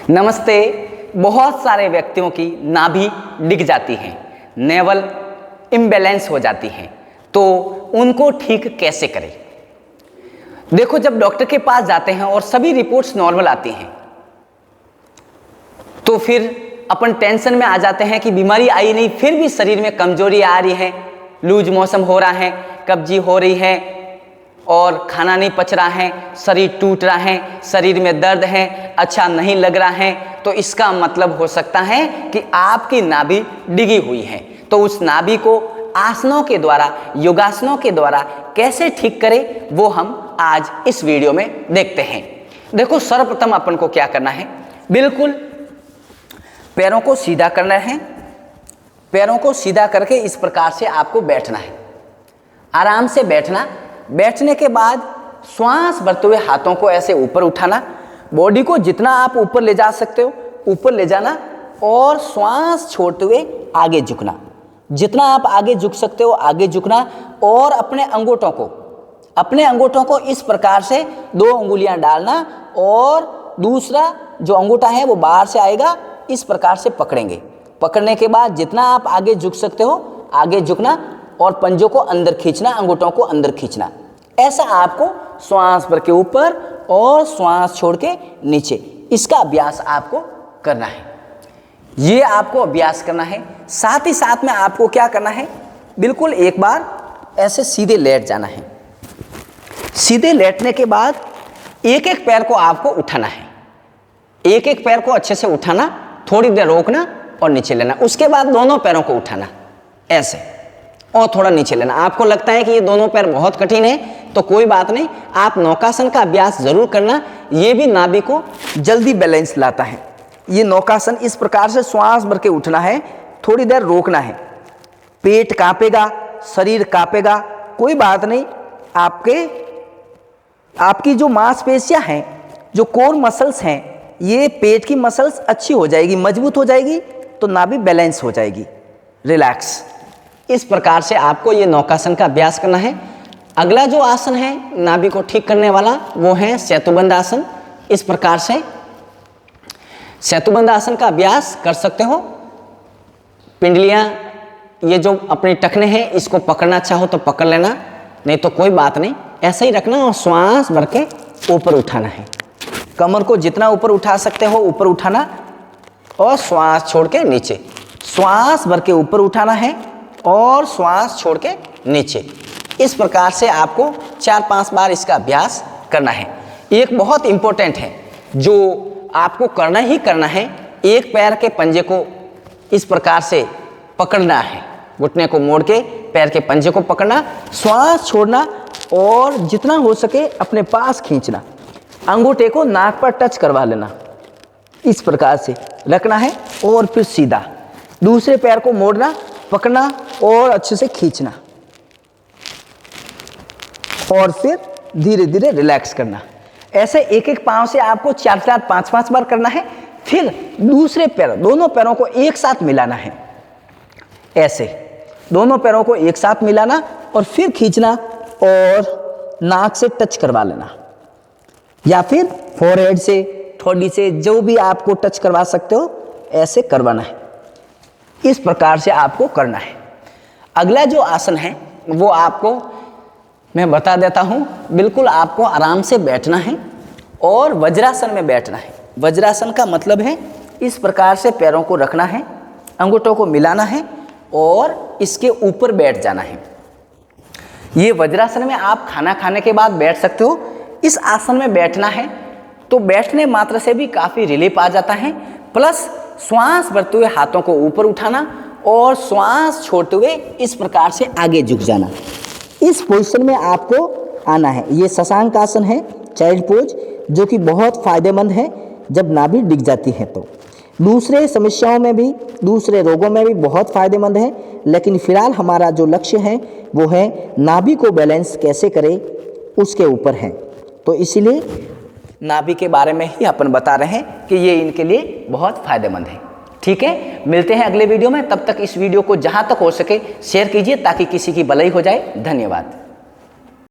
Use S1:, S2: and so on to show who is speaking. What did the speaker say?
S1: नमस्ते। बहुत सारे व्यक्तियों की नाभि डिग जाती है, नेवल इम्बैलेंस हो जाती है, तो उनको ठीक कैसे करें? देखो, जब डॉक्टर के पास जाते हैं और सभी रिपोर्ट्स नॉर्मल आती हैं तो फिर अपन टेंशन में आ जाते हैं कि बीमारी आई नहीं, फिर भी शरीर में कमजोरी आ रही है, लूज मौसम हो रहा है, कब्जी हो रही है और खाना नहीं पच रहा है, शरीर टूट रहा है, शरीर में दर्द है, अच्छा नहीं लग रहा है, तो इसका मतलब हो सकता है कि आपकी नाभि डिगी हुई है। तो उस नाभि को आसनों के द्वारा, योगासनों के द्वारा कैसे ठीक करें, वो हम आज इस वीडियो में देखते हैं। देखो, सर्वप्रथम अपन को क्या करना है, बिल्कुल पैरों को सीधा करना है। पैरों को सीधा करके इस प्रकार से आपको बैठना है, आराम से बैठना। बैठने के बाद श्वास भरते हुए हाथों को ऐसे ऊपर उठाना, बॉडी को जितना आप ऊपर ले जा सकते हो ऊपर ले जाना और श्वास छोड़ते हुए आगे झुकना। जितना आप आगे झुक सकते हो आगे झुकना और अपने अंगूठों को इस प्रकार से 2 अंगुलियां डालना और दूसरा जो अंगूठा है वो बाहर से आएगा, इस प्रकार से पकड़ेंगे। पकड़ने के बाद जितना आप आगे झुक सकते हो आगे झुकना और पंजों को अंदर खींचना, अंगूठों को अंदर खींचना। ऐसा आपको श्वास भर के ऊपर और श्वास छोड़ के नीचे, इसका अभ्यास आपको करना है। ये आपको अभ्यास करना है। साथ ही साथ में आपको क्या करना है, बिल्कुल एक बार ऐसे सीधे लेट जाना है। सीधे लेटने के बाद एक एक पैर को आपको उठाना है। एक एक पैर को अच्छे से उठाना, थोड़ी देर रोकना और नीचे लेना। उसके बाद दोनों पैरों को उठाना ऐसे और थोड़ा नीचे लेना। आपको लगता है कि ये दोनों पैर बहुत कठिन है तो कोई बात नहीं, आप नौकासन का अभ्यास जरूर करना। ये भी नाभि को जल्दी बैलेंस लाता है। ये नौकासन इस प्रकार से श्वास भर के उठना है, थोड़ी देर रोकना है। पेट कांपेगा, शरीर कांपेगा, कोई बात नहीं। आपकी जो मांसपेशियां हैं, जो कोर मसल्स हैं, ये पेट की मसल्स अच्छी हो जाएगी, मजबूत हो जाएगी, तो नाभि बैलेंस हो जाएगी, रिलैक्स। इस प्रकार से आपको ये नौकासन का अभ्यास करना है। अगला जो आसन है नाभि को ठीक करने वाला वो है सेतुबंध आसन। इस प्रकार से सेतुबंध आसन का अभ्यास कर सकते हो। पिंडलियां, ये जो अपने टखने हैं, इसको पकड़ना चाहो तो पकड़ लेना, नहीं तो कोई बात नहीं, ऐसे ही रखना और श्वास भर के ऊपर उठाना है। कमर को जितना ऊपर उठा सकते हो ऊपर उठाना और श्वास छोड़ के नीचे। श्वास भर के ऊपर उठाना है और श्वास छोड़ के नीचे। इस प्रकार से आपको 4-5 बार इसका अभ्यास करना है। एक बहुत इंपॉर्टेंट है जो आपको करना ही करना है, एक पैर के पंजे को इस प्रकार से पकड़ना है, घुटने को मोड़ के पैर के पंजे को पकड़ना, श्वास छोड़ना और जितना हो सके अपने पास खींचना। अंगूठे को नाक पर टच करवा लेना, इस प्रकार से रखना है और फिर सीधा दूसरे पैर को मोड़ना, पकड़ना और अच्छे से खींचना और फिर धीरे धीरे रिलैक्स करना। ऐसे एक एक पांव से आपको 4-4, 5-5 बार करना है। फिर दूसरे पैर, दोनों पैरों को एक साथ मिलाना है। ऐसे दोनों पैरों को एक साथ मिलाना और फिर खींचना और नाक से टच करवा लेना या फिर फोरहेड से, ठोडी से, जो भी आपको टच करवा सकते हो ऐसे करवाना है। इस प्रकार से आपको करना है। अगला जो आसन है वो आपको मैं बता देता हूँ। बिल्कुल आपको आराम से बैठना है और वज्रासन में बैठना है। वज्रासन का मतलब है इस प्रकार से पैरों को रखना है, अंगूठों को मिलाना है और इसके ऊपर बैठ जाना है। ये वज्रासन में आप खाना खाने के बाद बैठ सकते हो। इस आसन में बैठना है तो बैठने मात्र से भी काफ़ी रिलीफ आ जाता है। प्लस श्वास भरते हुए हाथों को ऊपर उठाना और श्वास छोड़ते हुए इस प्रकार से आगे झुक जाना। इस पोजीशन में आपको आना है। ये शशांक आसन है, चाइल्ड पोज, जो कि बहुत फायदेमंद है जब नाभि डिग जाती है तो। दूसरे समस्याओं में भी, दूसरे रोगों में भी बहुत फायदेमंद है, लेकिन फिलहाल हमारा जो लक्ष्य है वो है नाभि को बैलेंस कैसे करें, उसके ऊपर है। तो इसीलिए नाभि के बारे में ही अपन बता रहे हैं कि ये इनके लिए बहुत फायदेमंद है। ठीक है, मिलते हैं अगले वीडियो में। तब तक इस वीडियो को जहां तक हो सके शेयर कीजिए ताकि किसी की भलाई हो जाए। धन्यवाद।